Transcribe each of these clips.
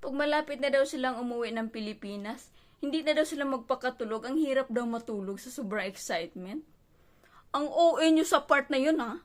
Pag malapit na daw silang umuwi ng Pilipinas, hindi na daw sila magpakatulog. Ang hirap daw matulog sa sobrang excitement. Ang OA nyo sa part na yun, ha?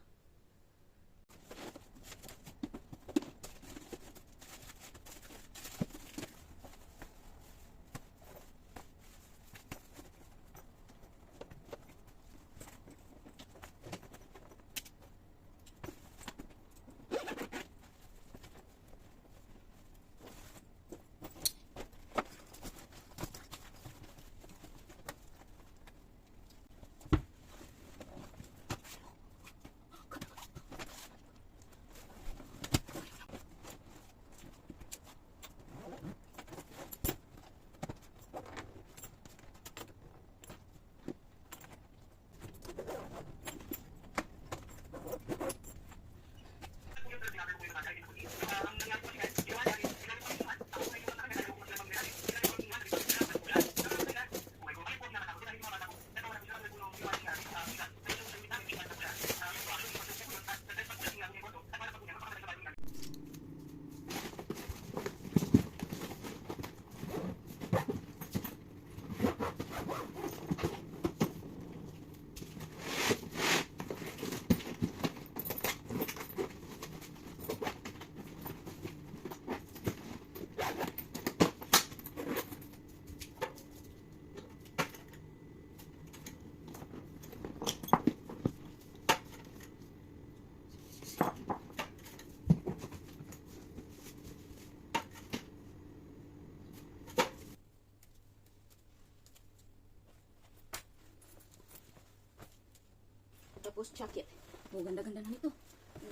Tapos jacket. Oh, ganda-ganda na nito.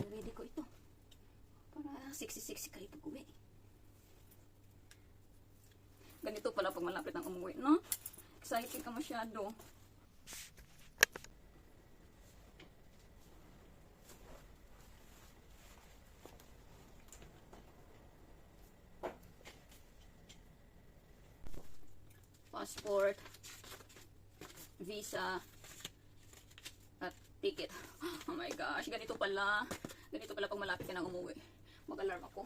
Ready ko ito. Para sexy-sexy kayo pag uwi. Ganito pala pag malapit ang umuwi, no? Excited ka masyado. Passport, visa, at ticket. Oh my gosh, ganito pala. Ganito pala pag malapit ka nang umuwi. Mag-alarm ako.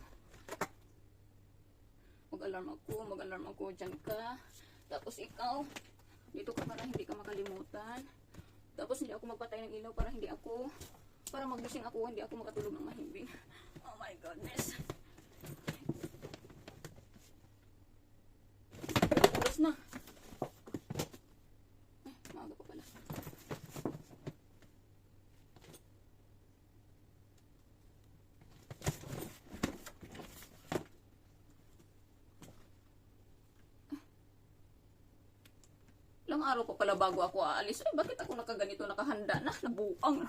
Mag-alarm ako. Diyan ka. Tapos ikaw, dito ka para hindi ka makalimutan. Tapos hindi ako magpatay ng ilaw para magising ako, hindi ako makatulog ng mahimbing. Oh my goodness. Oras na. Ay, maaga pa pala. Ilang araw pa pala bago ako aalis. Ay, bakit ako nakaganito, nakahanda na, nabuang.